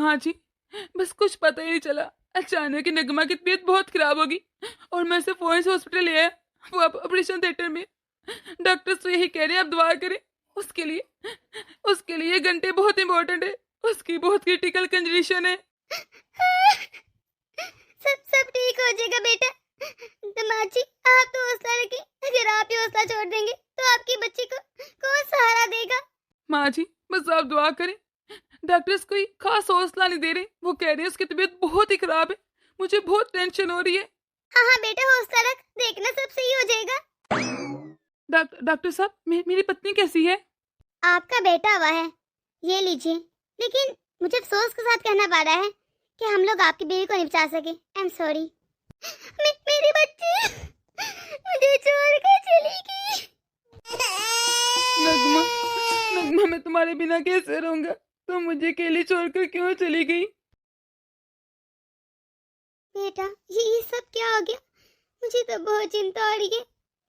माँ जी, बस कुछ पता ही नहीं चला। अचानक ही नगमा की तबीयत बहुत खराब होगी और मैं उसे फ़ौरन से हॉस्पिटल ले आया। वो अब ऑपरेशन थिएटर में। डॉक्टर्स तो यही कह रहे हैं, आप दुआ करें उसके लिए। उसके लिए ये घंटे बहुत इंपॉर्टेंट है। उसकी बहुत क्रिटिकल कंडीशन है। सब सब ठीक हो जाएगा बेटा। दामाद जी, आप तो हौसला रखें। अगर आप ही हौसला छोड़ देंगे तो आपकी बच्ची को कौन सहारा देगा? माँ जी, बस आप दुआ करें। डॉक्टर्स कोई खास हौसला नहीं दे रहे। वो कह रहे हैं उसकी तबीयत बहुत ही खराब है। मुझे बहुत टेंशन हो रही है। हाँ हाँ बेटा, हौसला रख, देखना सब सही हो जाएगा। डॉक्टर साहब, मेरी पत्नी कैसी है? आपका बेटा हुआ है, ये लीजिए। लेकिन मुझे अफसोस के साथ कहना पड़ रहा है कि हम लोग आपकी बीवी को नहीं बचा सके। I am sorry. मेरी बच्ची मुझे छोड़ कर चली गई। नगमा, नगमा, मैं तुम्हारे बिना कैसे रहूंगा? तुम मुझे अकेली छोड़कर क्यों चली गई? बेटा, ये सब क्या हो गया? मुझे तो बहुत चिंता हो रही है।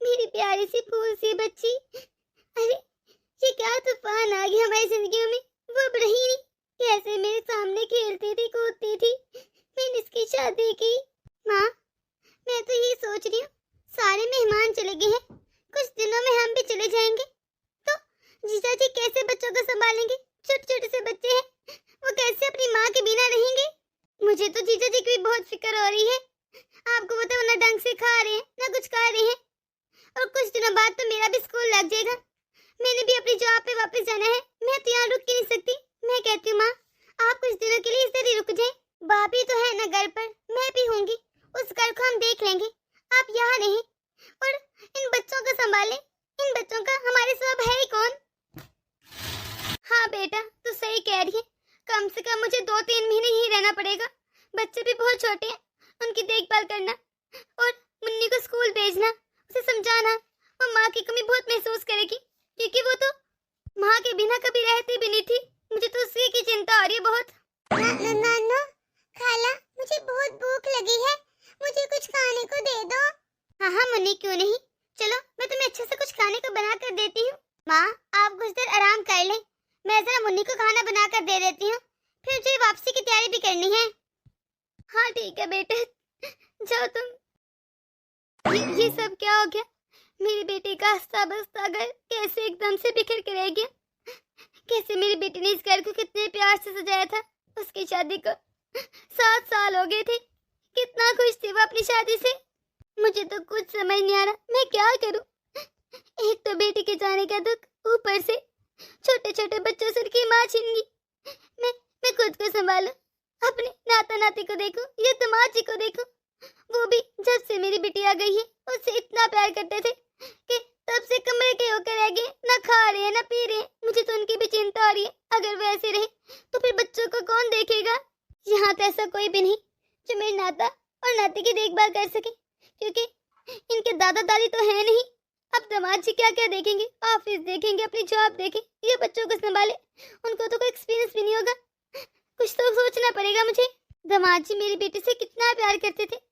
मेरी प्यारी सी फूल सी बच्ची। अरे, ये क्या तूफान आ गया हमारी जिंदगी में। वो अब रही नहीं। कैसे मेरे सामने खेलती थी, कूदती थी। मैंने इसकी शादी की। माँ, मैं तो ये सोच रही हूँ, सारे मेहमान चले गए हैं, कुछ दिनों में हम भी चले जाएंगे, तो जीजा जी कैसे बच्चों को संभालेंगे? छोटे छोटे से बच्चे हैं, वो कैसे अपनी माँ के बिना रहेंगे? मुझे तो जीजा जी की भी बहुत फिक्र हो रही है। आपको पता है, ना ढंग से खा रहे हैं ना कुछ खा रहे हैं। और कुछ दिनों बाद तो मेरा भी स्कूल लग जाएगा। मैंने भी अपनी जॉब पे वापस जाना है। मैं तो यहाँ रुक ही नहीं सकती। मैं कहती हूँ माँ, आप कुछ दिनों के लिए इधर ही रुक जाएं। भाभी तो है ना घर पर, मैं भी होंगी। उस घर को हम देख लेंगे, आप यहाँ नहीं। और इन बच्चों को संभालें। इन बच्चों का हमारे सिवा अब है ही कौन? हाँ बेटा, तू सही कह रही है। कम से कम मुझे 2-3 महीने यहीं रहना पड़ेगा। बच्चे भी बहुत छोटे हैं, उनकी देखभाल करना और मुन्नी को स्कूल भेजना, उसे समझाना। वो माँ की कमी बहुत महसूस करेगी, क्योंकि वो तो माँ के बिना कभी रहती भी नहीं थी। मुझे तो उसी की चिंता हो रही है बहुत। नाना, खाला, मुझे बहुत भूख लगी है, मुझे कुछ खाने को दे दो। हाँ हाँ मुन्नी, क्यों नहीं। चलो, मैं तुम्हें अच्छे से कुछ खाने को बना कर देती हूँ। माँ, आप कुछ देर आराम कर लें, मैं जरा मुन्नी को खाना बना कर दे देती हूँ। फिर मुझे वापसी की तैयारी भी करनी है। हाँ ठीक है बेटे, जाओ तुम। ये सब क्या हो गया? मेरी बेटी का हंसता बसता घर कैसे एकदम से बिखर के रह गया। कैसे मेरी बेटी ने इस घर को कितने प्यार से सजाया था। उसकी शादी को 7 साल हो गए थे। कितना खुश थी वो अपनी शादी से। मुझे तो कुछ समझ नहीं आ रहा, मैं क्या करूं। एक तो बेटी के जाने का दुख, ऊपर से छोटे छोटे बच्चों से उनकी माँ छीन गई। मैं खुद को संभालूं, अपने नाता नाती को देखूं, ये दामाद जी को देखूं। वो भी जब से मेरी बिटिया गई है, उससे इतना प्यार करते थे कि तब से कमरे के होकर रह गए। ना खा रहे हैं ना पी रहे हैं। मुझे तो उनकी भी चिंता हो रही है। अगर वो ऐसे रहे तो फिर बच्चों को कौन देखेगा? यहाँ तो ऐसा कोई भी नहीं जो मेरे नाता और नाती की देखभाल कर सके, क्योंकि इनके दादा दादी तो है नहीं। अब दामाद जी क्या क्या देखेंगे? ऑफिस देखेंगे, अपनी जॉब देखें, ये बच्चों को संभाले। उनको तो कोई एक्सपीरियंस भी नहीं होगा। कुछ तो सोचना पड़ेगा मुझे। दामाद जी मेरी बेटी से कितना प्यार करते थे।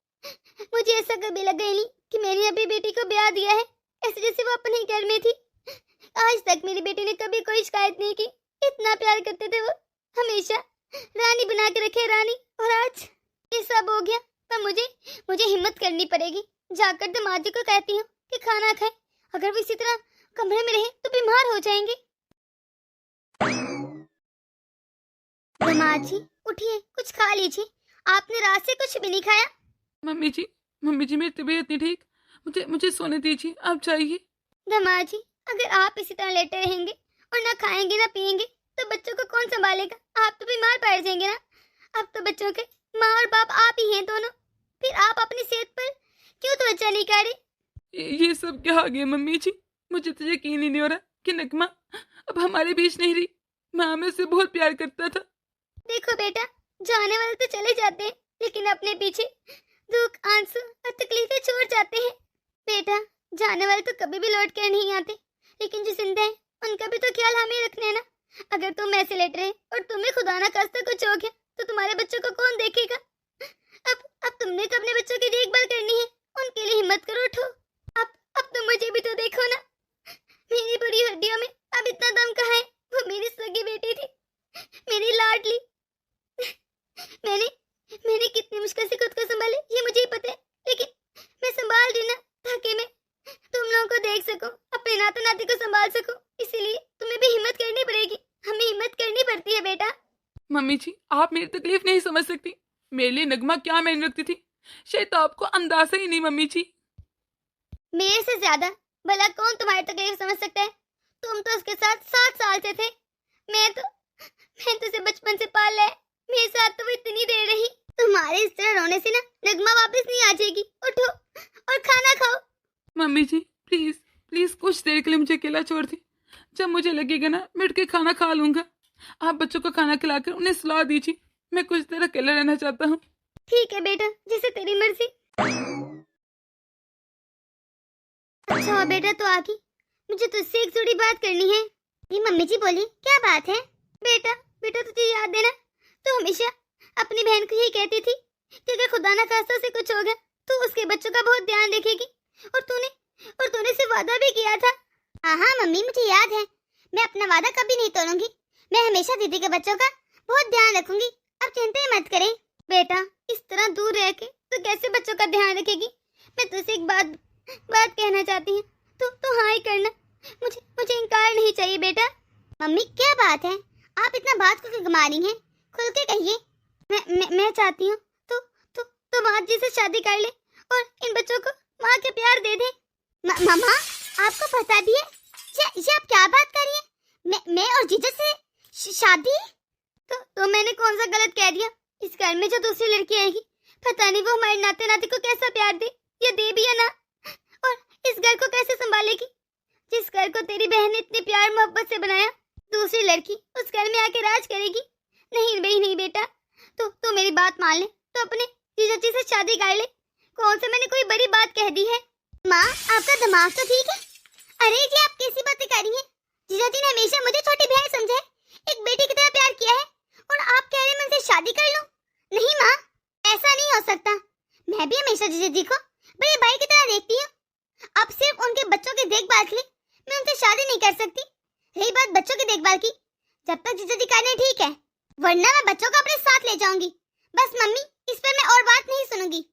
मुझे ऐसा कभी लगा ही नहीं कि मैंने अपनी बेटी को ब्याह दिया है, ऐसे जैसे वो अपने घर में थी। आज तक मेरी बेटी ने कभी कोई शिकायत नहीं की। इतना प्यार करते थे वो, हमेशा रानी बना के रखे, रानी। और आज ये सब हो गया। पर मुझे हिम्मत करनी पड़ेगी। जाकर दामाद जी को कहती हूँ कि खाना खाए। अगर वो इसी तरह कमरे में रहे तो बीमार हो जाएंगे। दामाद जी उठिए, कुछ खा लीजिए। आपने रात से कुछ भी नहीं खाया। मम्मी जी, मेरी तबीयत नहीं ठीक। मुझे सोने दीजिए, आप जाइए। दामाद जी, अगर आप इसी तरह लेटे रहेंगे और ना खाएंगे ना पिएंगे तो बच्चों को कौन संभालेगा? आप तो बीमार पड़ जाएंगे ना। अब तो बच्चों के माँ और बाप आप ही हैं दोनों। फिर आप अपनी सेहत पर क्यों तवज्जो नहीं कर रहे? ये सब क्या आ गया मम्मी जी? मुझे तो यकीन ही नहीं हो रहा कि नगमा अब हमारे बीच नहीं रही। मैं हमें से बहुत प्यार करता था। देखो बेटा, जाने वाले तो चले जाते हैं, लेकिन अपने पीछे दुख, आंसू और तकलीफें छोड़ जाते हैं। बेटा, जाने वाले तो कभी भी लौट कर नहीं आते, लेकिन जो जिंदा है उनका भी तो ख्याल हमें रखना है ना। अगर तुम ऐसे लेट रहे और तुम्हें खुदा ना खास्ता कुछ हो गया तो तुम्हारे बच्चों को कौन देखेगा? अब तुमने तो अपने बच्चों की देखभाल करनी है। उनके लिए हिम्मत करो, उठो। अब तुम मुझे भी तो देखो ना। मेरी बुरी हड्डियों में अब इतना दम कहाँ है? वो मेरी सगी बेटी थी, मेरी लाडली। मैंने मैंने कितनी मुश्किल से खुद को संभाले ये मुझे ही पता है, लेकिन मैं संभाल रही ना ताकि मैं तुम लोगों को देख सकूं, अपने नाते नाती को संभाल सकूं। इसीलिए तुम्हें भी हिम्मत करनी पड़ेगी, हमें हिम्मत करनी पड़ती है बेटा। मम्मी जी, आप मेरी तकलीफ नहीं समझ सकती। मेरे लिए नगमा क्या मेहनत रखती थी, शायद आपको अंदाजा ही नहीं मम्मी जी। मेरे से ज्यादा भला कौन तुम्हारी तकलीफ समझ सकता है? तुम तो उसके साथ 7 साल से थे। मैं तो उसे बचपन से पाला है। मेरे साथ तो वो इतनी देर रही। तुम्हारे इस तरह रोने से ना नगमा वापस नहीं आ जाएगी। उठो और खाना खाओ। मम्मी जी प्लीज प्लीज कुछ देर के लिए मुझे अकेला छोड़ दी। जब मुझे लगेगा ना बैठ के खाना खा लूंगा। आप बच्चों को खाना खिलाकर उन्हें सुला दीजिए। मैं कुछ देर अकेला रहना चाहता हूँ। ठीक है बेटा, जैसे तेरी मर्जी। अच्छा बेटा तो आ गई। मुझे तुझसे एक थोड़ी बात करनी है। ये मम्मी जी बोली, क्या बात है? बेटा बेटा तुझे याद है ना, तो हमेशा अपनी बहन को यही कहती थी कि अगर खुदा ना खास्ता से कुछ हो गया तो उसके बच्चों का बहुत ध्यान रखेगी। और तूने से वादा भी किया था। हाँ मम्मी मुझे याद है। मैं अपना वादा कभी नहीं तोड़ूंगी। मैं हमेशा दीदी के बच्चों का बहुत ध्यान रखूंगी। अब चिंता मत करें। बेटा इस तरह दूर रह के तो कैसे बच्चों का ध्यान रखेगी? मैं तुझसे एक बात कहना चाहती हूँ। तो हाँ ही करना। मुझे इनकार नहीं चाहिए बेटा। मम्मी क्या बात है? आप इतना बात को क्यों घुमा रही हैं? खुल के कहिए। मैं चाहती हूँ तो माँ जी से शादी कर ले और इन बच्चों को माँ के प्यार दे दे। मामा आपको पता भी है ये आप क्या बात कर रही हैं? मैं और जीजा से शादी? तो मैंने कौन सा गलत कह दिया? इस घर में जो दूसरी लड़की आएगी पता नहीं वो हमारे नाते नाती को कैसा प्यार दे, या दे भी या ना। और इस घर को कैसे संभालेगी? जिस घर को तेरी बहन ने इतने प्यार मोहब्बत से बनाया, दूसरी लड़की उस घर में आके राज करेगी? नहीं भाई नहीं बेटा। तो मेरी बात मान ले, तो अपने जीजा जी से शादी कर ले। कौन सा मैंने कोई बड़ी बात कह दी है? माँ आपका दिमाग तो ठीक है। अरे जी आप कैसी बातें कर रही हैं? जीजा जी ने हमेशा मुझे छोटी बहन समझा है, एक बेटी की तरह प्यार किया है, और आप कह रहे हैं मैं उनसे शादी कर लूं? नहीं माँ, ऐसा नहीं हो सकता। मैं भी हमेशा जीजा जी को बड़े भाई की तरह देखती हूँ। अब सिर्फ उनके बच्चों की देखभाल के लिए मैं उनसे शादी नहीं कर सकती। रही बात बच्चों की देखभाल की, जब तक जीजा जी कहने ठीक है, वरना मैं बच्चों को अपने साथ ले जाऊंगी। बस मम्मी इस पर मैं और बात नहीं सुनूंगी।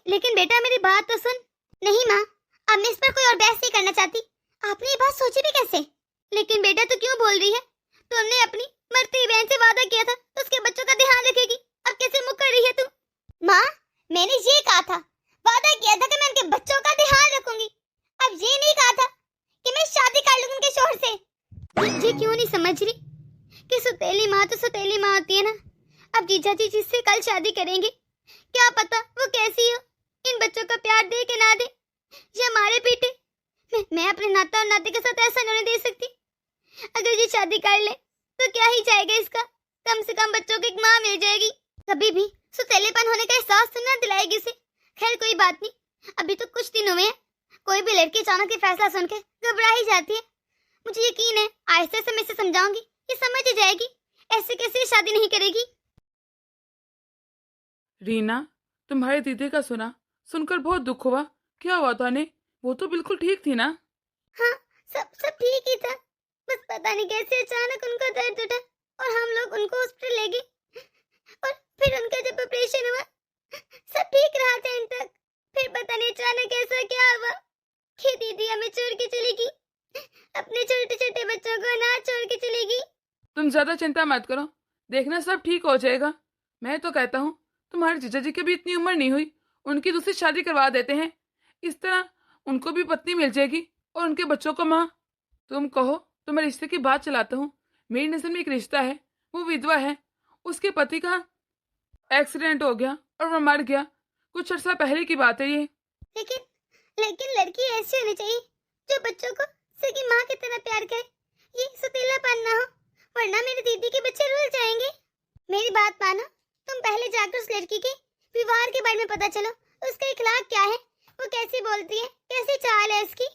लेकिन बेटा मेरी बात तो सुन। नहीं माँ, अब मैं इस पर कोई और बहस नहीं करना चाहती। आपने ये बात सोची भी कैसे? लेकिन बेटा तू क्यों बोल रही है? तुमने अपनी मरती बहन से वादा किया था उसके बच्चों का ध्यान रखेगी। अब कैसे मुकर रही है तू? माँ मैंने ये कहा था, वादा किया था कि मैं उनके बच्चों का ध्यान रखूंगी। अब ये नहीं कहा था कि मैं शादी कर लूंगी उनके शोहर से। ये क्यों नहीं समझ रही कि सुतेली माँ तो सुतेली माँ होती है ना। अब जीजा जी जिससे कल शादी करेंगे, क्या पता वो कैसी हो, इन बच्चों का प्यार दे के ना दे, ये हमारे पीटे। मैं अपने नाता और नाती के साथ ऐसा नहीं दे सकती। अगर ये शादी कर ले तो क्या ही जाएगा इसका, कम से कम बच्चों की एक माँ मिल जाएगी। कभी भी सुतेलेपन होने का एहसास तो ना दिलाएगी उसे। खैर कोई बात नहीं, अभी तो कुछ दिन हुए हैं। कोई भी लड़की अचानक ये फैसला सुन के घबरा ही जाती है। मुझे यकीन है आहिस्ते से मैं इसे समझाऊंगी, ये समझ ही जाएगी। ऐसे कैसे शादी नहीं करेगी। रीना, तुम्हारे दीदी का सुनकर बहुत दुख हुआ। क्या हुआ था ने? वो तो बिल्कुल ठीक थी ना? हाँ सब ठीक ही था, बस पता नहीं कैसे अचानक उनको दर्द उठा और हम लोग उनको हॉस्पिटल ले गए। और फिर उनका जब ऑपरेशन हुआ सब ठीक रहा था तक। फिर पता नहीं अचानक ऐसा क्या हुआ कि दीदी हमें छोड़ के चली गई। अपने छोटे छोटे बच्चों को ना छोड़ के चली गई। तुम ज्यादा चिंता मत करो, देखना सब ठीक हो जाएगा। मैं तो कहता हूँ तुम्हारे जीजा जी की भी इतनी उम्र नहीं हुई, उनकी दूसरी शादी करवा देते हैं। इस तरह उनको भी पत्नी मिल जाएगी और उनके बच्चों को माँ। तुम कहो तो मैं रिश्ते की बात चलाता हूँ। मेरी नजर में एक रिश्ता है, वो विधवा है। उसके पति का एक्सीडेंट हो गया और वो मर गया। कुछ अर्सा पहले की बात है ये। लेकिन लड़की ऐसी होनी चाहिए जो बच्चों को सगी माँ की तरह प्यार करे। ये सुतीलापन ना हो, वरना मेरी दीदी के बच्चे रुल जाएंगे। मेरी बात मानो, तुम पहले जाकर उस लड़की के व्यवहार के बारे में पता चलो। उसका इखलाक क्या है, वो कैसी बोलती है, कैसी चाल है उसकी।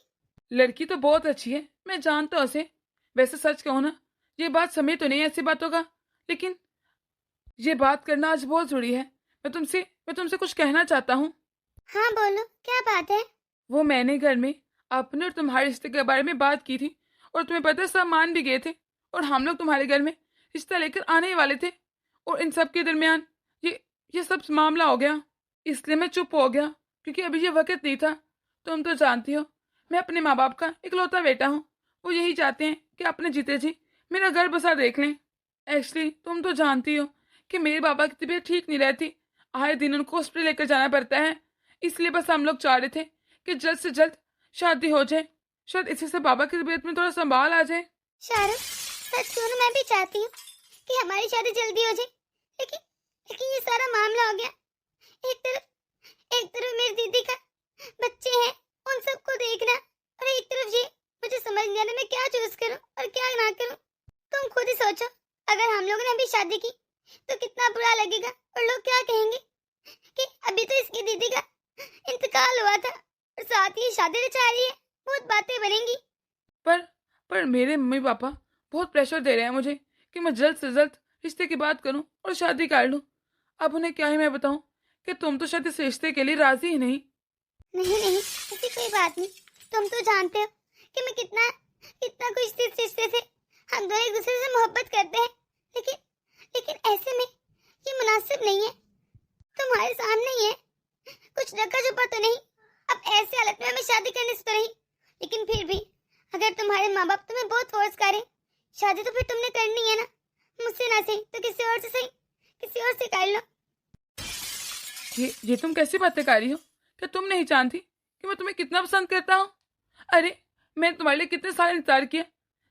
लड़की तो बहुत अच्छी है, मैं जानता हूँ उसे। वैसे सच कहूँ ना, ये बात समय तो नहीं है ऐसी बातों का, लेकिन ये बात करना आज बहुत जरूरी है। मैं तुमसे कुछ कहना चाहता हूँ। हाँ बोलो, क्या बात है? वो मैंने घर में अपने और तुम्हारे रिश्ते के बारे में बात की थी, और तुम्हें पता है सब मान भी गए थे। और हम लोग तुम्हारे घर में रिश्ता लेकर आने ही वाले थे। और इन सब के दरमियान ये सब मामला हो गया, इसलिए मैं चुप हो गया, क्योंकि अभी ये वक्त नहीं था। तुम तो जानती हो मैं अपने माँ बाप का इकलौता बेटा हूँ। वो यही चाहते हैं कि अपने जीते जी मेरा घर बसा देख लें। एक्चुअली तुम तो जानती हो कि मेरे पापा की तबीयत ठीक नहीं रहती, आए दिन उनको हॉस्पिटल लेकर जाना पड़ता है। इसलिए बस हम लोग चाह रहे थे कि जल्द से जल्द शादी हो जाए, शायद इसी से बाबा की तबीयत में थोड़ा संभाल आ जाए। शाहरुख, सच कहूं मैं भी चाहती हूँ कि हमारी शादी जल्दी हो जाए, लेकिन लेकिन ये सारा मामला हो गया। एक तरफ मेरी दीदी का बच्चे हैं, उन सबको देखना, और एक तरफ ये मुझे समझ नहीं आ रहा मैं क्या चूज करूं और क्या ना करूं। तुम खुद ही सोचो, अगर हम लोगों ने अभी शादी की तो कितना बुरा लगेगा, और लोग क्या कहेंगे कि अभी तो इसकी दीदी का इंतकाल हुआ था और साथ ही शादी रचा रही है। बहुत बातें बनेंगी। पर मेरे मम्मी पापा बहुत प्रेशर दे रहे हैं मुझे कि मैं जल्द से जल्द रिश्ते की बात करूं और शादी कर लूं। अब उन्हें क्या ही मैं बताऊं कि तुम तो शायद इस रिश्ते के लिए राजी ही नहीं। नहीं, ऐसी कोई बात नहीं। तुम तो जानते हो कि मैं कितना कितना खुश थी इस रिश्ते से। हम दोनों एक दूसरे से मोहब्बत करते हैं, लेकिन ऐसे में ये मुनासिब नहीं है। तुम्हारे सामने ही है, कुछ ढका छुपा तो नहीं। अब ऐसे हालत में हमें शादी करनी तो रही, लेकिन फिर भी अगर तुम्हारे माँ बाप तुम्हें बहुत फोर्स करें, शादी तो फिर तुमने करनी है ना। मुझसे ना सही तो किसी और से सही, किसी और से कर लो। ये तुम कैसी बातें कर रही हो? क्या तुम नहीं जानती कि मैं तुम्हें कितना पसंद करता हूँ? अरे मैंने तुम्हारे लिए कितने साल इंतजार किया,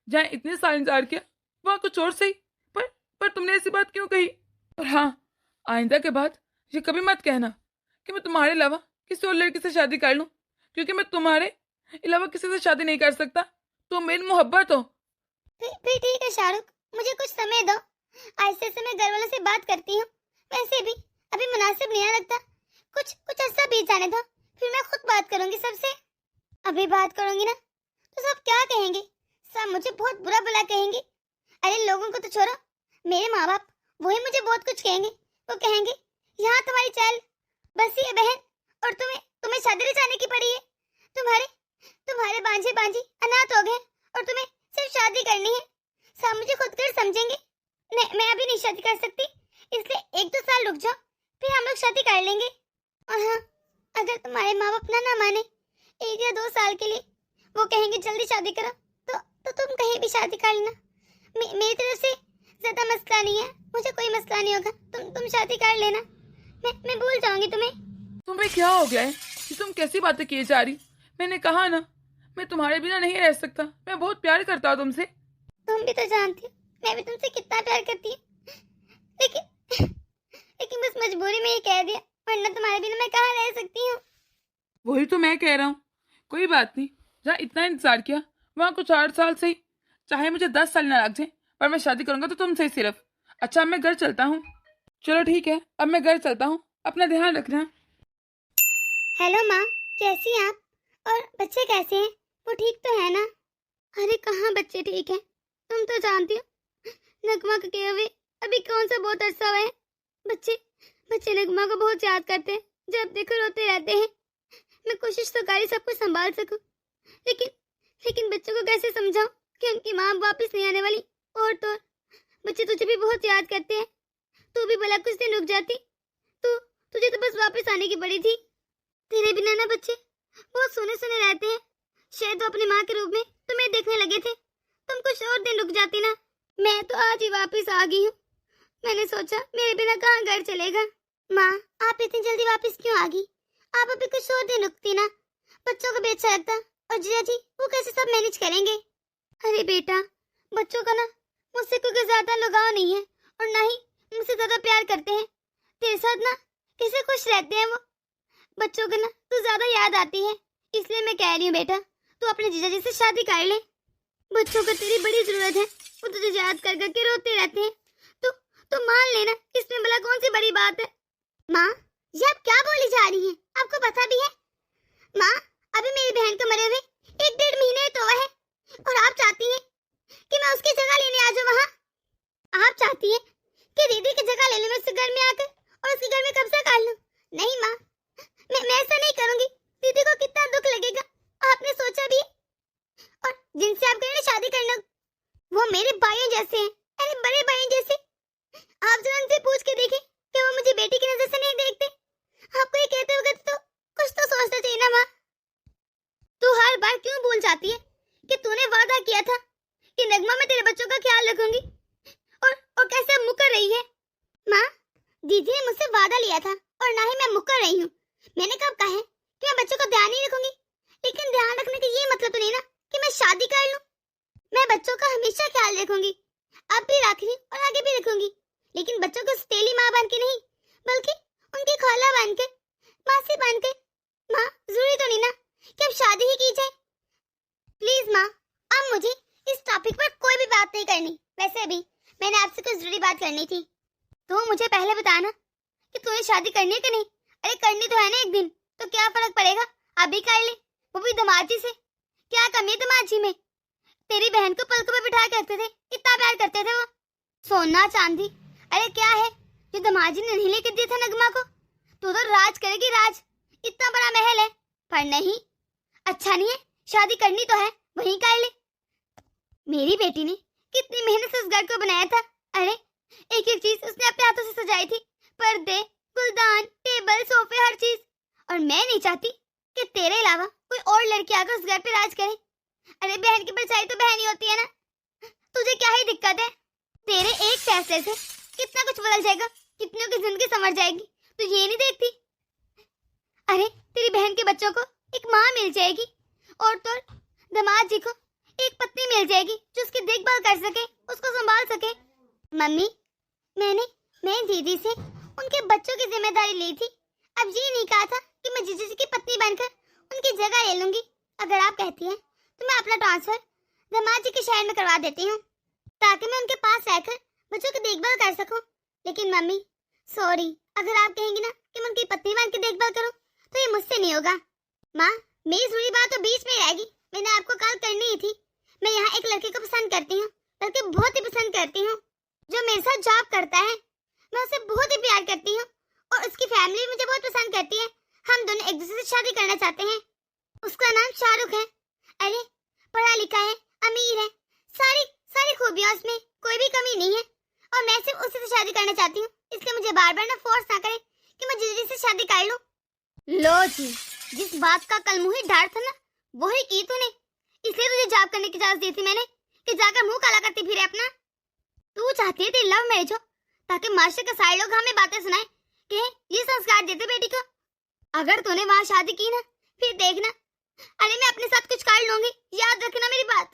जहाँ इतने साल इंतजार किया वहाँ कुछ और सही, पर तुमने ऐसी बात क्यों कही? और हाँ, आइंदा के बाद ये कभी मत कहना कि मैं तुम्हारे अलावा किसी और लड़की से शादी कर लूं, क्योंकि मैं तुम्हारे अलावा किसी से शादी नहीं कर सकता। तुम मेरी मोहब्बत हो। फिर ठीक है शाहरुख, मुझे कुछ समय दो। ऐसे से मैं घर वालों से बात करती हूँ। वैसे भी अभी मुनासिब नहीं लगता, कुछ अर्सा बीत जाने दो, फिर मैं खुद बात करूंगी सबसे। अभी बात करूंगी ना तो सब क्या कहेंगे? सब मुझे बहुत बुरा भला कहेंगे। अरे लोगों को तो छोड़ो, मेरे माँ बाप वही मुझे बहुत कुछ कहेंगे। वो कहेंगे यहाँ तुम्हारी चाल बसी है बहन, और तुम्हें शादी रचाने की पड़ी है। तुम्हारे बांझी अनाथ हो गए और तुम्हें सिर्फ शादी करनी है। सब मुझे खुद कर समझेंगे। मैं अभी नहीं शादी कर सकती, इसलिए 1-2 साल रुक जाओ, फिर हम लोग शादी कर लेंगे। और हाँ, अगर तुम्हारे माँ बाप ना माने 1 या 2 साल के लिए, वो कहेंगे जल्दी शादी करो, तो तुम कहीं भी शादी कर लेना। मेरी तरफ से ज्यादा मसला नहीं है, मुझे कोई मसला नहीं होगा। तुम शादी कर लेना, मैं भूल जाऊंगी तुम्हें। तुम्हें क्या हो गया है कि तुम कैसी बातें किए जा रही? मैंने कहा ना, मैं तुम्हारे बिना नहीं रह सकता। मैं बहुत प्यार करता हूँ तुमसे। तुम भी तो जानती हो मैं भी तुमसे कितना प्यार करती हूँ, लेकिन बस मजबूरी में ये कह दिया, वरना तुम्हारे बिना मैं कहाँ रह सकती हूँ। वही तो मैं कह रहा हूँ, कोई बात नहीं। जहाँ इतना इंतजार किया वहाँ कुछ 8 साल से ही, चाहे मुझे 10 साल ना लग जाए, पर मैं शादी करूंगा तो तुमसे ही सिर्फ। अच्छा अब मैं घर चलता हूँ। चलो ठीक है, अब मैं घर चलता हूँ, अपना ध्यान रखना। हेलो माँ, कैसी हैं आप? और बच्चे कैसे हैं? वो ठीक तो है ना? अरे कहाँ बच्चे ठीक हैं, तुम तो जानती हो नगमा के किए हुए अभी कौन सा बहुत अरसा हुआ है। बच्चे नगमा को बहुत याद करते हैं, जब देखो रोते रहते हैं। मैं कोशिश तो करी सब कुछ संभाल सकूं, लेकिन बच्चों को कैसे समझाऊं कि उनकी माँ वापस नहीं आने वाली। और तो बच्चे तुझे भी बहुत याद करते हैं। तू भी भला कुछ दिन रुक जाती, तुझे तो बस वापस आने की पड़ी थी। तेरे बिना ना बच्चे बहुत सोने रहते हैं। शायद वो अपनी माँ के रूप में तुम्हें देखने लगे थे। तुम कुछ और दिन रुक जाती ना। मैं तो आज ही वापस आ गई हूँ। मैंने सोचा मेरे बिना कहाँ घर चलेगा। माँ, आप इतनी जल्दी वापस क्यों आ गई? आप अभी कुछ और दिन रुकती ना, बच्चों को भी अच्छा लगता। और जिया जी वो कैसे सब मैनेज करेंगे? अरे बेटा, बच्चों का ना मुझसे कोई ज्यादा लगाव नहीं है, और ना ही मुझसे ज्यादा प्यार करते हैं। तेरे साथ ना कैसे खुश रहते हैं वो। बच्चों को ना तू ज्यादा याद आती है, इसलिए मैं कह रही हूँ बेटा तू अपने जीजा जी से शादी कर ले। बच्चों को तेरी बड़ी जरूरत है, वो तुझे याद कर करके रोते रहते हैं। तो मान लेना, इसमें भला कौन सी बड़ी बात है? माँ, ये आप क्या बोली जा रही हैं? आपको पता भी है? माँ, अभी मेरी बहन को मरे हुए 1-1.5 महीने तो हुआ है, और आप चाहती हैं कि मैं उसकी जगह लेने आ जाऊँ वहाँ? आप चाहती हैं कि दीदी की जगह ले लूँ मैं उसके घर में आकर और उसके घर में कब्जा कर लूँ? नहीं माँ, मैं ऐसा नहीं करूँगी। दीदी को कितना दुख लगेगा, आपने सोचा भी है? और जिनसे आप कह रहे शादी करना, वो मेरे भाइयों जैसे हैं, अरे बड़े भाइयों जैसे। आप जरा उनसे पूछ के देखें कि वो मुझे बेटा कर रही हूँ। मैंने कब कहा है कि मैं बच्चों का ध्यान नहीं रखूंगी, लेकिन ध्यान रखने का ये मतलब तो नहीं ना कि मैं शादी कर लूं। मैं बच्चों का हमेशा ख्याल रखूंगी, अब भी रख रही और आगे भी रखूंगी, लेकिन बच्चों को सौतेली माँ बन के नहीं, बल्कि उनकी खाला बनकर, मासी बनकर। माँ, जरूरी तो नहीं ना कि अब शादी ही की जाए। प्लीज माँ, अब मुझे इस टॉपिक पर कोई भी बात नहीं करनी। वैसे भी मैंने आपसे कुछ जरूरी बात करनी थी, तो मुझे पहले बताना कि तूने शादी करनी है कि नहीं। अरे करनी तो है ना एक दिन, तो क्या फर्क पड़ेगा, अभी कर ले, वो भी दमाजी से। क्या कमी है दमाजी में? तेरी बहन को पलकों पे बिठा के रखते थे, इतना प्यार करते थे वो। सोना चांदी, अरे क्या है जो दमाजी ने नहीं लेके दिया था नगमा को। तू तो राज करेगी राज, इतना बड़ा महल है। पर नहीं, अच्छा नहीं है, शादी करनी तो है, वहीं कर ले। मेरी बेटी ने कितनी मेहनत से उस घर को बनाया था। अरे एक एक चीज उसने अपने हाथों से सजाई थी, पर्दे, गुलदान, टेबल, सोफे, हर चीज। और मैं नहीं चाहती कि तेरे अलावा कोई और लड़की आकर उस घर पे राज करे। अरे बहन की परछाई तो बहन ही होती है ना। तुझे क्या ही दिक्कत है? तेरे एक फैसले से कितना कुछ बदल जाएगा, कितनों की जिंदगी संवर जाएगी। तू ये नहीं देखती? अरे तेरी बहन के बच्चों को एक माँ मिल जाएगी, और तो दामाद जी को एक पत्नी मिल जाएगी जो उसकी देखभाल कर सके, उसको संभाल सके। मम्मी, मैं दीदी से उनके बच्चों की जिम्मेदारी ली थी। अब ये नहीं कहा था कि मैं जीजी जी की पत्नी बनकर उनकी जगह ले लूंगी। अगर आप कहती हैं तो मैं अपना ट्रांसफर दामाद जी के शहर में करवा देती हूँ, ताकि मैं उनके पास रहकर बच्चों की देखभाल कर सकूं। लेकिन मम्मी सॉरी, अगर आप कहेंगी ना कि मैं उनकी पत्नी बन के देखभाल करूं, तो ये मुझसे नहीं होगा। माँ, मेरी थोड़ी बात तो बीच में रहेगी। मैंने आपको कॉल करनी ही थी। मैं यहाँ एक लड़के को पसंद करती हूँ, बल्कि बहुत ही पसंद करती हूँ, जो मेरे साथ जॉब करता है। मैं उसे बहुत ही प्यार करती हूँ और उसकी फैमिली मुझे बहुत पसंद करती है। हम दोनों एक दूसरे से शादी करना चाहते हैं। उसका नाम शाहरुख है। अरे पढ़ा लिखा है, अमीर है, सारी सारी खूबियां उसमें, कोई भी कमी नहीं है। और मैं सिर्फ उसी से शादी करना चाहती हूँ, इसलिए मुझे बार बार ना फोर्स ना करें कि मैं जीजी से शादी कर लूं। लो जी, जिस बात का कल मुंह डर था ना, वही की तूने। इसलिए तुझे जॉब करने की इजाजत दी थी मैंने कि जाकर मुंह काला करती फिरे अपना। तू चाहती है तेरी लव मैरिज हो, ताकि माशरे के सारे लोग हमें बातें सुनाए कि ये संस्कार देते बेटी को। अगर तूने वहाँ शादी की ना, फिर देखना, अरे मैं अपने साथ कुछ कर लूंगी, याद रखना मेरी बात।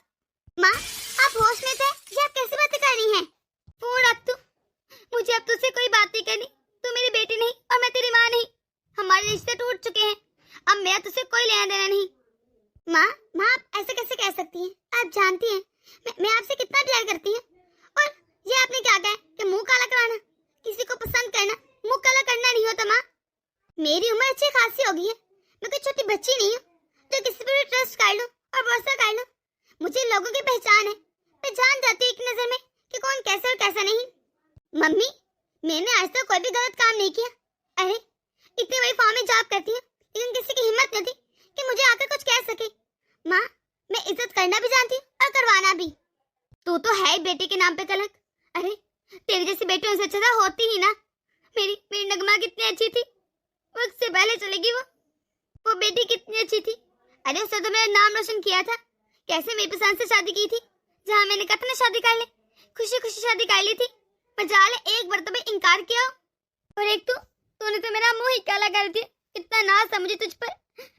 माँ, आप होश में थे या आप कैसी बातें कर रही हैं? फोन रख तू, मुझे अब तुझसे कोई बात नहीं करनी। तू मेरी बेटी नहीं और मैं तेरी माँ नहीं। हमारे रिश्ते टूट चुके हैं, अब मेरा तुझसे कोई लेना देना नहीं। माँ आप ऐसे कैसे कह सकती हैं? आप जानती हैं मैं आपसे कितना प्यार करती हूँ। और ये आपने क्या कहा कि मुंह काला कराना? किसी को पसंद करना मुंह काला करना नहीं होता माँ। मेरी उम्र अच्छी खासी हो गई है, मैं कोई छोटी बच्ची नहीं हूँ जो किसी पर भी ट्रस्ट कर लूं और भरोसा कर लूं। मुझे लोगों की पहचान है, मैं जान जाती हूँ एक नजर में कि कौन कैसा और कैसा नहीं। मम्मी, मैंने आज तक कोई भी गलत काम नहीं किया। अरे इतनी बड़ी फॉर्म में जॉब करती हूँ, लेकिन किसी की हिम्मत नहीं थी कि मुझे आकर कुछ कह सके। माँ, मैं इज्जत करना भी जानती हूँ और करवाना भी। तू तो है बेटी के नाम पे कलंक। अरे तेरी जैसी बेटी उनसे अच्छा होती ही ना। मेरी नगमा कितनी अच्छी थी, मुझसे पहले चलेगी वो बेटी कितनी अच्छी थी। अरे उसने तो मेरा नाम रोशन किया था। कैसे मेरी पसंद से शादी की थी, जहाँ मैंने कहा था ना शादी कर ले, खुशी खुशी शादी कर ली थी। मजाल है एक बार तो मैं इनकार किया, और एक तूने तो मेरा मुंह ही काला कर दिया। इतना नाज था मुझे तुझ पर।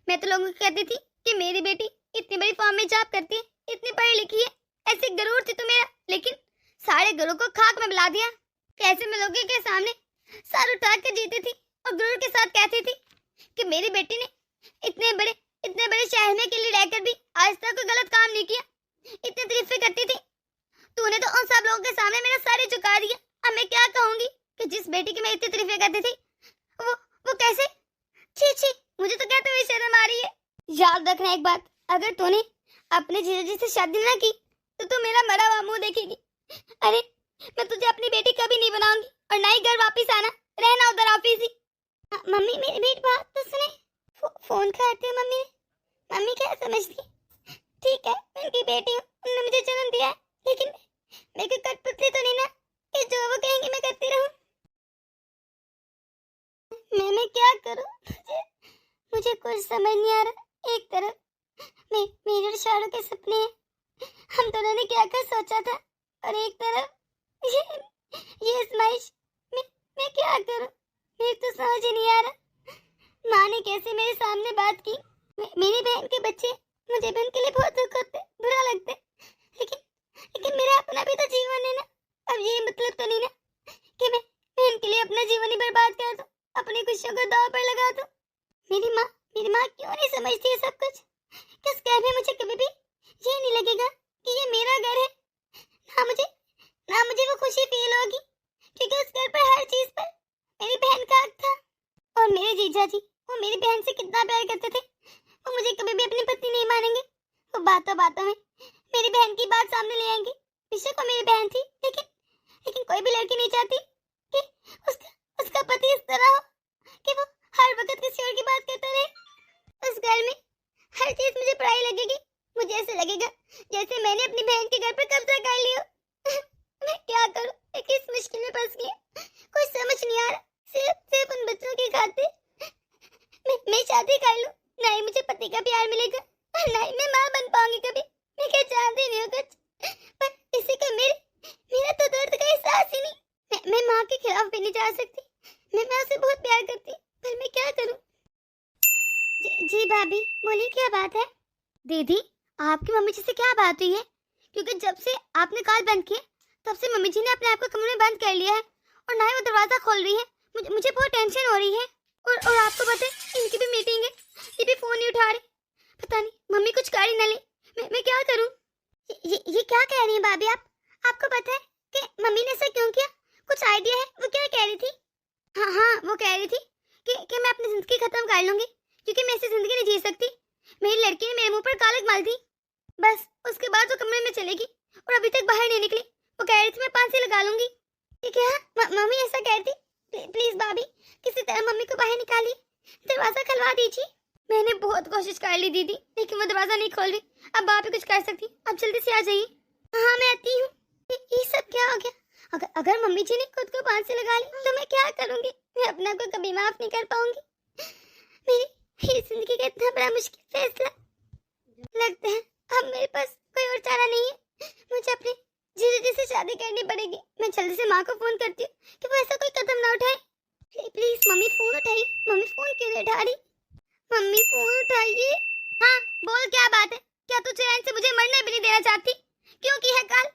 मैं तो लोगों को कहती थी कि मेरी बेटी इतनी बड़ी फॉर्म में जॉब करती है, इतनी पढ़ी लिखी है, ऐसे गरूर थी तू मेरा। लेकिन सारे गरूर को खाक में मिला दिया। कैसे मैं लोगों के सामने सर उठा के जीती थी और गरूर के साथ कहती थी कि मेरी बेटी ने इतने बड़े शहर में अकेली रहकर भी आज तक कोई गलत काम नहीं किया। इतनी तारीफें करती थी। तूने तो उन सब लोगों के सामने मेरा सर ही झुका दिया। अब मैं क्या कहूंगी कि जिस बेटी की मैं इतनी तारीफें करती थी, वो कैसे? छी छी, मुझे तो कहते हुए शर्म आ रही है। याद रखना एक बात, अगर तूने अपने जीजा जी से शादी ना की तो तू मेरा मरा हुआ मुंह देखेगी। अरे मैं तुझे अपनी बेटी कभी नहीं बनाऊंगी, और ना ही घर वापिस आना, रहना उधर ऑफिस ही। मम्मी मेरी बात तो सुने। फोन करती है मम्मी। मम्मी क्या समझती? ठीक है, मैं उनकी बेटी हूँ, उन्होंने मुझे जन्म दिया है, लेकिन मैं कोई कठपुतली तो नहीं ना कि जो वो कहेंगे मैं करती रहूं। मैं क्या करूं? मुझे कुछ समझ नहीं आ रहा। एक तरफ मेरे और शाहरुख के सपने हैं, हम दोनों ने क्या कर सोचा था, और एक तरफ ये आजमाइश। मैं क्या करूं? मेरे तो समझ ही नहीं आ रहा। ने कैसे मेरे सामने बात की। मेरी बहन के बच्चे मुझे भी उनके लिए बहुत दुख होते, बुरा लगता है, लेकिन मेरा अपना भी तो जीवन है ना। अब ये मतलब तो नहीं ना कि मैं इनके लिए अपना जीवन ही बर्बाद कर दूं, अपनी खुशियों को दांव पर लगा दूं। मेरी माँ क्यों नहीं समझती है सब कुछ? किस घर में मुझे कभी भी ये नहीं लगेगा कि ये मेरा घर है। ना मुझे वो खुशी फील होगी, क्योंकि उस घर पर हर चीज पर मेरी बहन का हक था। और मेरे जीजा जी, वो मेरी बहन से कितना प्यार करते थे, वो मुझे कभी भी अपनी पत्नी नहीं मानेंगे। वो बातों बातों में मेरी बहन की बात सामने ले आएंगे। बेशक वो मेरी बहन थी, लेकिन कोई भी लड़की नहीं चाहती कि उसका पति इस तरह हो कि वो हर वक्त किसी और की बात करता रहे। उस घर में हर चीज मुझे पराई लगेगी। मुझे ऐसे लगेगा जैसे मैंने अपनी बहन के घर पर कब्जा कर लिया। मैं क्या करूं? मैं किस मुश्किल में फंस गई, कुछ समझ नहीं आ रहा। सिर्फ उन बच्चों की खातिर मैं शादी कर लूं, ना ही मुझे पति का प्यार मिलेगा, ना ही मैं माँ बन पाऊंगी कभी। मैं क्या चाहती नहीं हूँ कुछ, पर किसी को मेरा तो दर्द का एहसास ही नहीं। मैं माँ के खिलाफ भी नहीं जा सकती। मैं माँ से बहुत प्यार करती, पर मैं क्या करूं? जी भाभी, बोलिए क्या बात है? दीदी, आपकी मम्मी जी से क्या बात हुई है? क्योंकि जब से आपने काल बंद किया, तब से मम्मी जी ने अपने आप को कमरे में बंद कर लिया है और ना ही वो दरवाजा खोल रही है। मुझे बहुत टेंशन हो रही है। और आपको पता है, इनकी भी मीटिंग है, ये भी फोन नहीं उठा रहे। पता नहीं मम्मी कुछ कर ही ना ले। मैं क्या करूं? ये क्या कह रही हैं भाभी आप? आपको पता है कि मम्मी ने ऐसा क्यों किया? कुछ आइडिया है? वो क्या कह रही थी? हाँ, वो कह रही थी कि मैं अपनी जिंदगी खत्म कर लूंगी, क्योंकि मैं ऐसी जिंदगी नहीं जी सकती। मेरी लड़की ने मेरे मुंह पर कालक मार दी, बस उसके बाद वो कमरे में चलेगी और अभी तक बाहर नहीं निकली। वो कह रही थी मैं फांसी लगा लूंगी। ठीक है, मम्मी ऐसा कह रही थी। प्लीज भाभी, किसी तरह मम्मी को बाहर निकालिए, दरवाजा खुलवा दीजिए। मैंने बहुत कोशिश कर ली दीदी, लेकिन वो दरवाजा नहीं खोल रही। अब आप ही कुछ कर सकती, आप जल्दी से आ जाइए। हाँ, मैं आती हूँ। ये सब क्या हो गया? अगर मम्मी जी ने खुद को फांसी लगा ली तो मैं क्या करूंगी? मैं अपना को कभी माफ नहीं कर पाऊंगी। मेरी जिंदगी का इतना बड़ा मुश्किल फैसला। लगता है अब मेरे पास कोई और चारा नहीं है। मुझे अपने जीजा से शादी करनी पड़ेगी। मैं जल्दी से माँ को फोन करती हूँ कि वो ऐसा कोई कदम ना उठाए। प्लीज मम्मी फोन उठाइए। मम्मी फोन क्यों नहीं उठा रही? मम्मी फोन उठाइए। हाँ बोल, क्या बात है? क्या तू चैन से मुझे मरने भी नहीं देना चाहती? क्यों की है काल?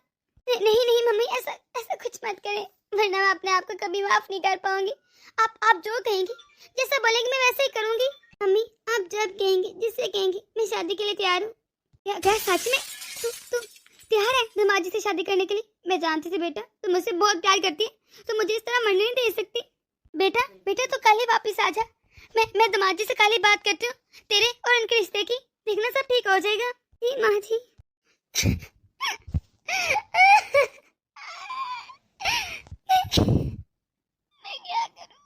नहीं मम्मी, ऐसा कुछ मत करें, वरना मैं अपने आप को कभी माफ नहीं कर पाऊंगी। आप जो कहेंगी, जैसा बोलेंगी मैं वैसे ही करूंगी। मम्मी आप जब कहेंगी, जिससे कहेंगी, मैं शादी के लिए तैयार हूँ। क्या सच में तू तैयार है दमाजी से शादी करने के लिए? मैं जानती थी बेटा, तू मुझसे बहुत प्यार करती है, तो मुझे इस तरह मरने नहीं दे सकती। बेटा तो कल ही वापस आ जा। मैं दमाजी से कल ही बात करती हूँ तेरे और उनके रिश्ते की। देखना सब ठीक हो जाएगा। जी माँ जी। मैं क्या करूं?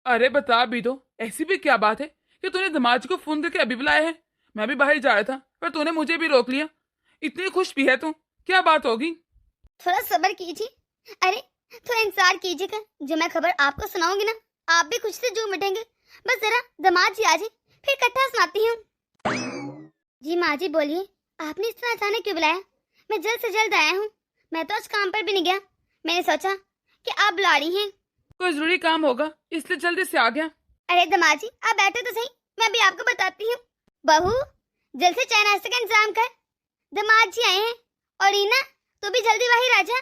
अरे बता भी दो, ऐसी भी क्या बात है कि तूने दमाज को फोन करके अभी बुलाया है? मैं भी बाहर जा रहा था, पर तूने मुझे भी रोक लिया। इतनी खुश भी है तू, क्या बात होगी? थोड़ा सब्र कीजिए। अरे थोड़ा इंतजार कीजिएगा, जो मैं खबर आपको सुनाऊंगी ना, आप भी खुश से झूम उठेंगे। बस जरा दमाज जी आ जाए, फिर इकट्ठा सुनाती हूँ। जी माँ जी बोलिए, आपने इतना अचानक क्यों बुलाया? मैं जल्द से जल्द आया हूँ। मैं तो आज काम पर भी नहीं गया। मैंने सोचा कि आप बुला रही हैं। कोई जरूरी काम होगा, इसलिए जल्दी से आ गया। अरे दमाद जी आप बैठे तो सही, मैं भी आपको बताती हूँ। बहू जल्द से चाय नाश्ते का इंतजाम कर, दमाद जी आए हैं। और रीना तू भी जल्दी बाहर आ जा।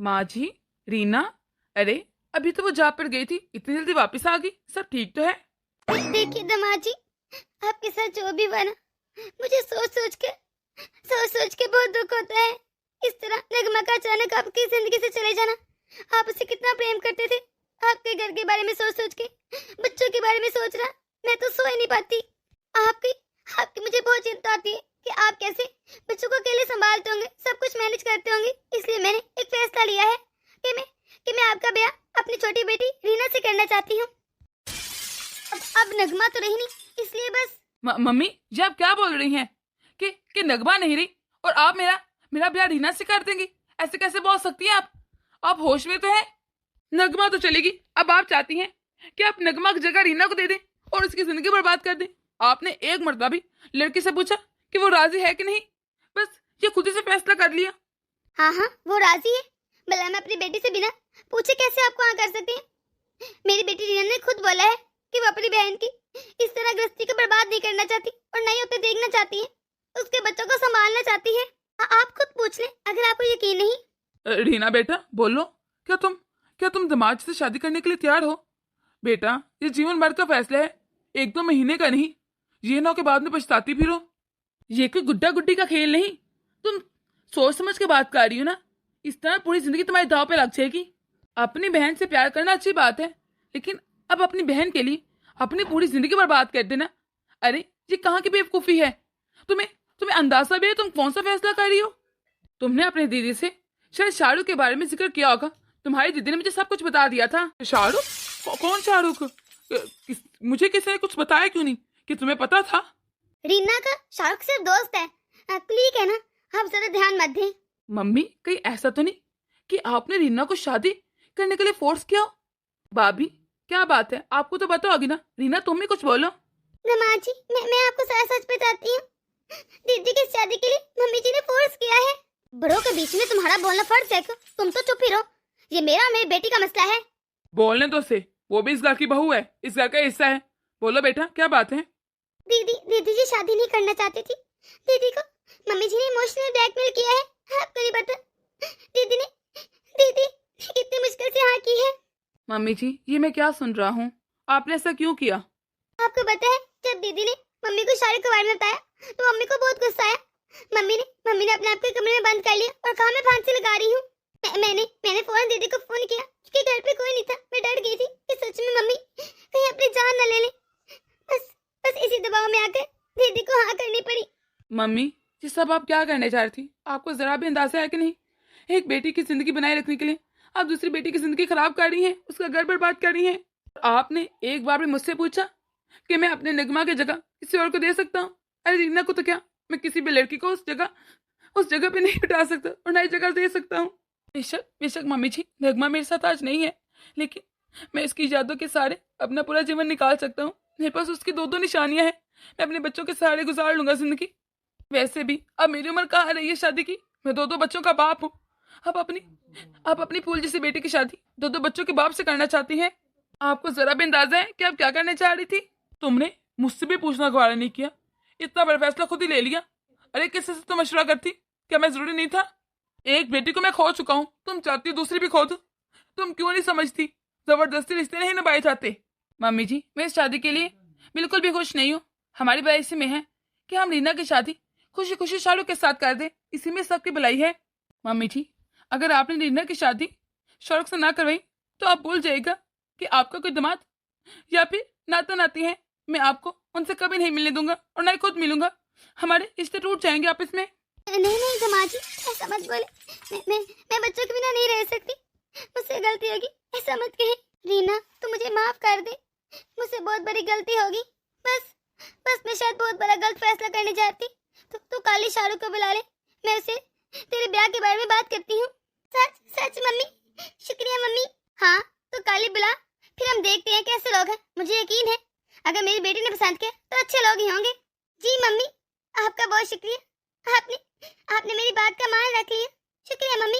माँ जी, रीना, अरे अभी तो वो जा पर गई थी, इतनी जल्दी वापस आ गई। सब ठीक तो है? देखिए दमाद जी, आपके साथ जो भी बना, मुझे सोच सोच के बहुत दुख होता है। इस तरह नगमा का अचानक आपकी जिंदगी से चले जाना। आप उसे कितना प्रेम करते थे। आपके घर के बारे में सोच के, बच्चों के बारे में सोच रहा मैं तो सो ही नहीं पाती। आपकी मुझे बहुत चिंता आती है कि आप कैसे बच्चों को अकेले संभालते होंगे, सब कुछ मैनेज करते होंगे। इसलिए मैंने एक फैसला लिया है कि मैं आपका ब्याह अपनी छोटी बेटी रीना से करना चाहती हूँ। अब नगमा तो रही नहीं, इसलिए बस। मम्मी जी आप क्या बोल रही हैं कि नगमा नहीं रही और आप मेरा ब्याह रीना से कर देंगी? ऐसे कैसे बोल सकती हैं आप होश में तो है? नगमा तो चलेगी, अब आप चाहती हैं कि आप नगमा की जगह रीना को दे दें और उसकी जिंदगी बर्बाद कर दें। आपने एक मर्तबा भी लड़की से पूछा कि वो राजी है कि नहीं? बस ये खुद ही से फैसला कर लिया। हाँ वो राजी है। भला मैं अपनी बेटी से बिना पूछे कैसे आपको हाँ कर सकती हैं? मेरी बेटी रीना ने खुद बोला है कि वो अपनी बहन की इस तरह गृहस्थी को बर्बाद नहीं करना चाहती और ना ही उसे देखना चाहती है, उसके बच्चों को संभालना चाहती है। आप खुद पूछ लें अगर आपको यकीन नहीं। रीना बेटा बोलो, क्या तुम दामाद से शादी करने के लिए तैयार हो? बेटा ये जीवन भर का फैसला है, एक दो महीने का नहीं। ये ना हो के बाद में पछताती फिरो। ये कोई गुड्डा गुड्डी का खेल नहीं, तुम सोच समझ के बात कर रही हो ना। इस तरह पूरी जिंदगी तुम्हारी दांव पे लग जाएगी। अपनी बहन से प्यार करना अच्छी बात है, लेकिन अब अपनी बहन के लिए अपनी पूरी जिंदगी बर्बाद कर देना, अरे ये कहाँ की बेवकूफी है? तुम्हें अंदाजा भी है तुम कौन सा फैसला कर रही हो? तुमने अपनी दीदी से शायद शाहरुख के बारे में जिक्र किया होगा। तुम्हारी दीदी ने मुझे सब कुछ बता दिया था। शाहरुख? कौन शाहरुख? मुझे किसी ने कुछ बताया क्यों नहीं? कि तुम्हें पता था? रीना का शाहरुख सिर्फ दोस्त है, क्लीक है ना, आप ज्यादा ध्यान मत दें। मम्मी कहीं ऐसा तो नहीं कि आपने रीना को शादी करने के लिए फोर्स किया हो? भाभी क्या बात है, आपको तो पता होगी ना। रीना तुम भी कुछ बोलो। दामाद जी मैं आपको सारा सच बताती हूँ। दीदी की शादी के लिए मम्मी जी ने फोर्स किया है। बड़ों के बीच में तुम्हारा बोलना फर्ज है क्यों? तुम तो चुप ही रहो, ये मेरा और मेरी बेटी का मसला है। बोलने तो से, वो भी इस घर की बहू है, इस घर का हिस्सा है। बोलो बेटा क्या बात है? दीदी जी शादी नहीं करना चाहती थी। दीदी को मम्मी जी ने इमोशनल ब्लैकमेल किया है। आपको नहीं पता दीदी कितनी मुश्किल से हाँ की है। मम्मी जी ये मैं क्या सुन रहा हूँ? आपने ऐसा क्यों किया? आपको पता है जब दीदी ने मम्मी को शादी के बारे में बताया तो मम्मी को बहुत गुस्सा आया। मम्मी ने अपने आप को कमरे में बंद कर लिया और कहा मैं फांसी लगा रही हूँ। मैंने फौरन दीदी को फोन किया क्योंकि घर पे कोई नहीं था। मैं डर गई थी कि सच में मम्मी कहीं अपनी जान न ले ले। बस इसी दबाव में आकर दीदी को हाँ करनी पड़ी। मम्मी ये सब आप क्या करने जा रही थी? आपको जरा भी अंदाजा है कि नहीं? एक बेटी की जिंदगी बनाए रखने के लिए आप दूसरी बेटी की जिंदगी खराब कर रही हैं, उसका घर बर्बाद कर रही हैं। आपने एक बार भी मुझसे पूछा कि मैं अपने निगमा की जगह किसी और को दे सकता हूँ? अरे रीना को तो क्या मैं किसी भी लड़की को उस जगह पे नहीं बिठा सकता और नई जगह दे सकता हूँ। बेशक मम्मी जी निगमा मेरे साथ आज नहीं है, लेकिन मैं इसकी यादों के सहारे अपना पूरा जीवन निकाल सकता हूँ। मेरे पास उसकी दो निशानियां हैं। मैं अपने बच्चों के सहारे गुजार लूंगा जिंदगी। वैसे भी अब मेरी उम्र कहाँ रही है शादी की? मैं दो बच्चों का बाप हूँ। आप अपनी फूल जैसी बेटी की शादी दो बच्चों के बाप से करना चाहती हैं? आपको जरा भी अंदाजा है कि आप क्या करने चाह रही थी? तुमने मुझसे भी पूछना गवारा नहीं किया, इतना बड़ा फैसला खुद ही ले लिया। अरे किससे से तो मशवरा करती? क्या मैं जरूरी नहीं था? एक बेटी को मैं खो चुका हूँ, तुम चाहती दूसरी भी खो दो। तुम क्यों नहीं समझती? जबरदस्ती रिश्ते नहीं निभाए जाते। मम्मी जी मैं इस शादी के लिए बिल्कुल भी खुश नहीं हूँ। हमारी बात इसी में है कि हम रीना की शादी खुशी खुशी शाहरुख के साथ कर दे, इसी में सबकी भलाई है। मम्मी जी अगर आपने रीना की शादी शाहरुख से ना करवाई तो आप भूल जाएगा कि आपका कोई दामाद या फिर नाता नाती है। मैं आपको उनसे कभी नहीं मिलने दूंगा और ना ही खुद मिलूंगा। हमारे रिश्ते टूट जाएंगे आपस में। नहीं दामाद जी ऐसा मत बोले। मैं बच्चों के बिना नहीं रह सकती। मुझसे गलती होगी, ऐसा मत कहे। रीना तू मुझे माफ कर दे, मुझसे बहुत बड़ी गलती होगी। बस मैं शायद बहुत बड़ा गलत फैसला करने जाती। तू काली शाहरुख को बुला ले, मैं उसे तेरे ब्याह के बारे में बात करती हूँ। सच मम्मी? शुक्रिया मम्मी। हाँ तो काली बुला, फिर हम देखते हैं कैसे लोग हैं। मुझे यकीन है अगर मेरी बेटी ने पसंद किया तो अच्छे लोग ही होंगे। जी मम्मी आपका बहुत शुक्रिया, आपने मेरी बात का मान रख लिया। शुक्रिया मम्मी।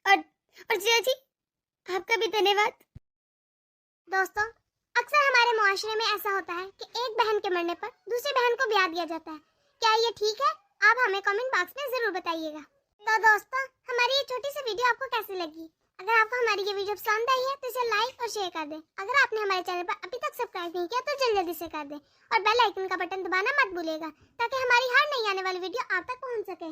और जिया जी आपका भी धन्यवाद। दोस्तों अक्सर हमारे मुआशरे में ऐसा होता है कि एक बहन के मरने पर दूसरी बहन को ब्याह दिया जाता है। क्या ये ठीक है? आप हमें कमेंट बॉक्स में जरूर बताइएगा। तो दोस्तों हमारी ये छोटी सी वीडियो आपको कैसी लगी? अगर आपको हमारी ये वीडियो पसंद आई है तो इसे लाइक और शेयर कर दें। अगर आपने हमारे चैनल पर अभी तक सब्सक्राइब नहीं किया तो जल्दी से कर दें और बेल आइकन का बटन दबाना मत भूलिएगा ताकि हमारी हर नई आने वाली वीडियो आप तक पहुंच सके।